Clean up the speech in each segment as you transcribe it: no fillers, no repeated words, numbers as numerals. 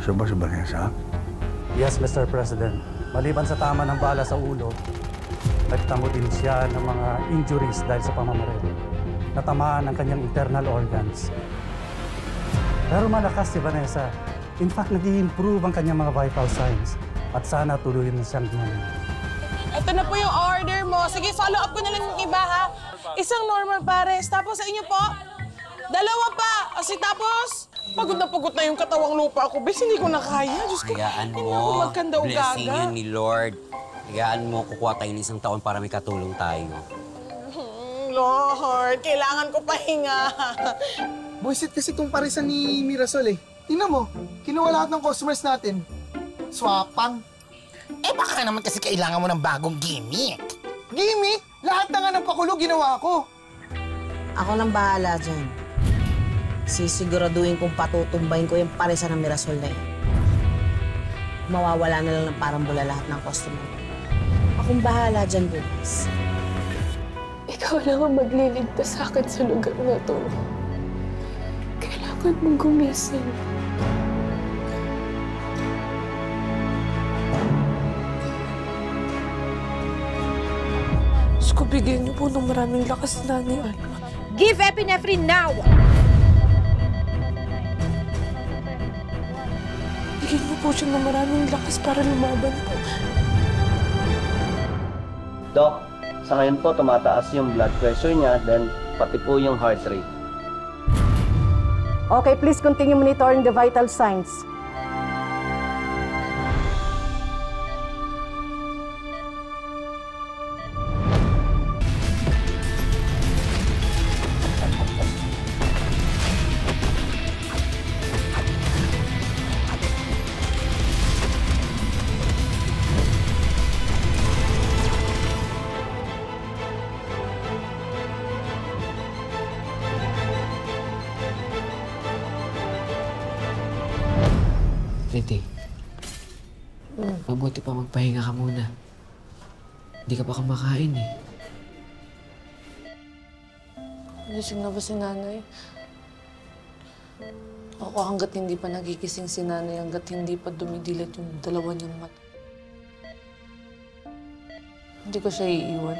Gusto ba si Vanessa? Yes, Mr. President. Maliban sa tama ng bala sa ulo, nagtamo din siya ng mga injuries dahil sa pamamaril. Natamaan ang kanyang internal organs. Pero malakas si Vanessa. In fact, nag-i-improve ang kanyang mga vital signs. At sana tuloy na siyang gumaling. Ito na po yung order mo. Sige, follow up ko na lang yung iba, ha? Isang normal pares. Tapos sa inyo po, 2 pa. Kasi tapos, pagod na yung katawang lupa ko. Bes, hindi ko na kaya. Diyos ko, Hayaan hindi ako mo. magkanda-ugaga. Blessing yun ni Lord. Hayaan mo, kukuha tayo ng 1 taon para may katulong tayo. Lord, kailangan ko pahinga. Buisit kasi itong parisan ni Mirasol eh. Tingnan mo, kinuha lahat ng customers natin. Swapang. Eh baka naman kasi kailangan mo ng bagong gimmick. Gimmick? Lahat na nga ng pakulo ginawa ko. Ako nang bahala dyan. Sisiguraduhin kong patutumbahin ko yung parisan ng Mirasol na yun. Mawawala na lang ng parambula lahat ng customer. Akong bahala dyan, bukas. Ikaw lang ang magliligtas sa akin sa lugar na to. Kailangan mong gumising. Diyos ko, bigyan niyo po ng maraming lakas na ni Alma. Give epinephrine now! Bigyan niyo po siya ng maraming lakas para lumaban po. Doc, sa ngayon po tumataas yung blood pressure niya, then pati po yung heart rate. Okay, please continue monitoring the vital signs. Pretty, mabuti pa magpahinga ka muna. Hindi ka pa kumakain eh. Gising na ba si nanay? Ako hanggat hindi pa nagigising si nanay, hanggat hindi pa dumidilat yung 2 niyang mata. Hindi ko siya iiwan.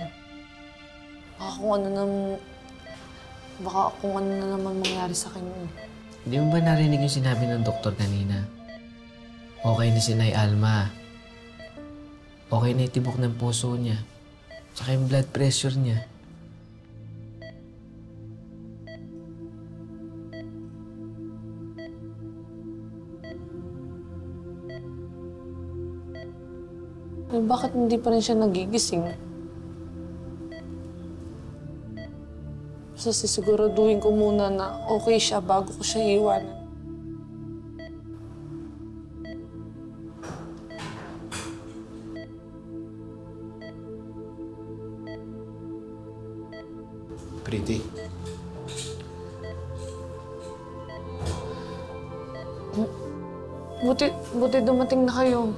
Baka kung ano na naman mangyari sa kanya. Hindi mo ba narinig yung sinabi ng doktor kanina? Okay na si Nay Alma. Okay na itibok ng puso niya. Tsaka yung blood pressure niya. Eh, bakit hindi pa rin siya nagigising? Basta sisiguraduhin ko muna na okay siya bago ko siya iiwanan. Pretty. Buti dumating na kayo.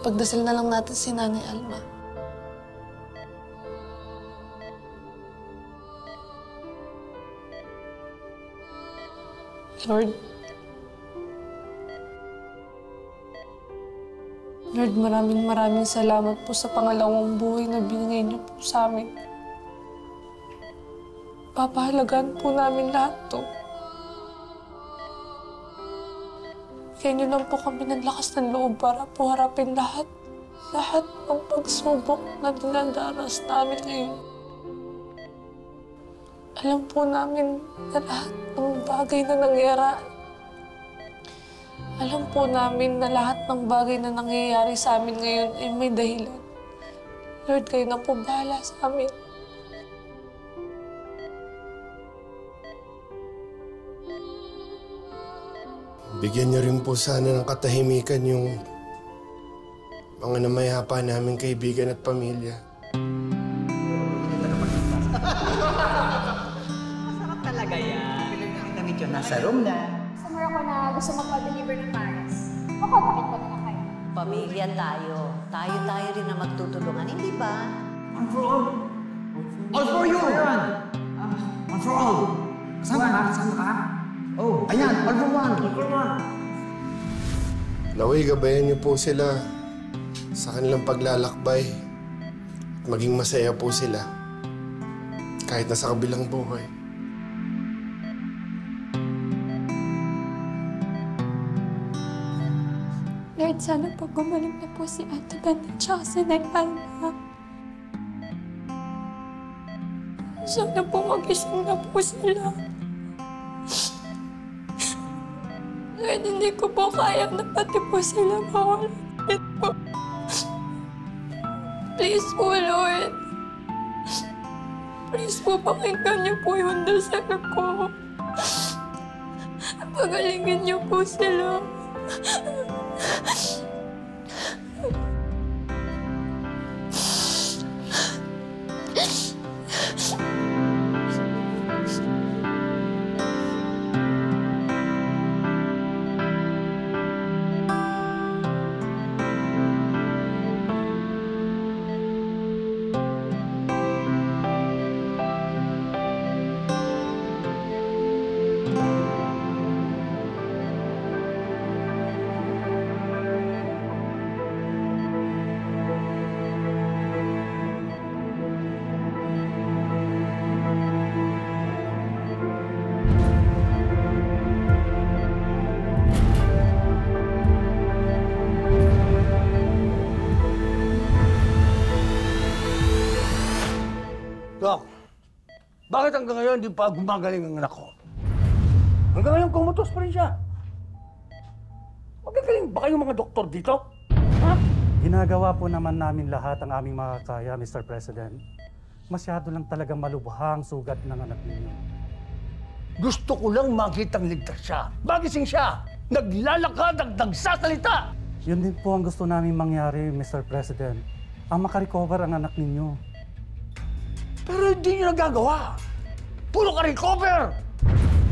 Pagdasal na lang natin si Nanay Alma. Lord, maraming salamat po sa pangalawang buhay na binigay niyo po sa amin. Papahalagaan po namin lahat to. Kaya niyo lang po kami ng lakas ng loob para po harapin lahat ng pagsubok na dinadanas namin ngayon. Alam po namin na lahat ng bagay na nangyayari. Alam po namin na lahat ng bagay na nangyayari sa amin ngayon ay may dahilan. Lord, kayo na po bahala sa amin. Bigyan niyo rin po sana ng katahimikan yung mga namayapa naming kaibigan at pamilya. Masarap talaga yan. Pinag-damit yun, nasa room na. Sumura ko na gusto magpa-deliver ng pares. Makontakit ko na lang kayo. Pamilya tayo. Tayo rin na magtutulungan, hindi ba? All for you! All for all. Kasama ka? Kasama ka? Oh, ayan, all for one. All for one. Naway, gabayan niyo po sila sa kanilang paglalakbay. At maging masaya po sila. Kahit nasa kabilang buhay. Lord, sana po gumaling na po si Ate Ben at saka si Nay Alma. Sana po mag-isang na po sila. Lord, hindi ko po kaya na pati po sila mawala po. Please po, Lord. Please po, pakinggan niyo po yung dasal ko. Pagalingin niyo po sila. Dok, bakit hanggang ngayon di pa gumagaling ang anak ko? Hanggang ngayon kumatos pa rin siya. Magagaling ba kayong mga doktor dito? Ha? Ginagawa po naman namin lahat ang aming makakaya, Mr. President. Masyado lang talagang malubhang sugat ng anak ninyo. Gusto ko lang makitang ligtas siya. Magising siya. Naglalakad at nagsasalita. Yun din po ang gusto namin mangyari, Mr. President. Ang makarecover ang anak ninyo. Pero hindi niyo nagagawa. Puro ka recover.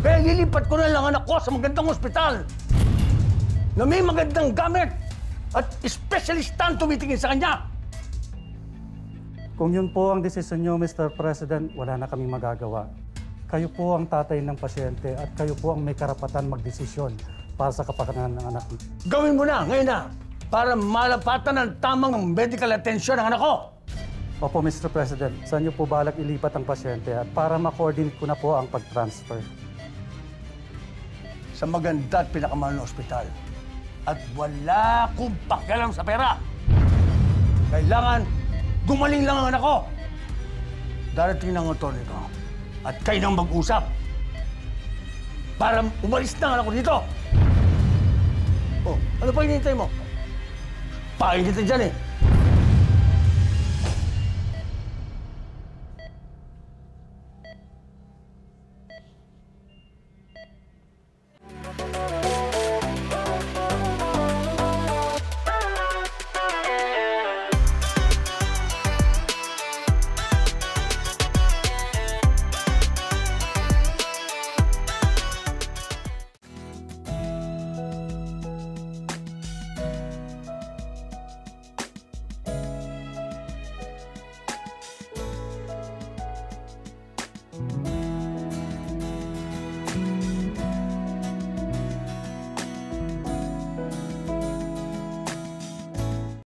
Kaya lilipat ko na lang anak ko sa magandang ospital na may magandang gamit at espesyalistang tumitingin sa kanya. Kung yun po ang desisyon nyo, Mr. President, wala na kaming magagawa. Kayo po ang tatay ng pasyente at kayo po ang may karapatan magdesisyon para sa kapakanan ng anak niyo. Gawin mo na, ngayon na, para malapatan ang tamang medical attention ng anak ko. Opo, Mr. President, saan niyo po balak ilipat ang pasyente at para ma-coordinate ko na po ang pag-transfer? Sa maganda at pinakamahal na ospital. At wala akong pakialam sa pera. Kailangan gumaling lang ang anak ko. Darating ng attorney ko at kayo nang mag-usap para umalis na ang anak ko dito. Oh, ano pa hinihintay mo? Painitin dyan eh.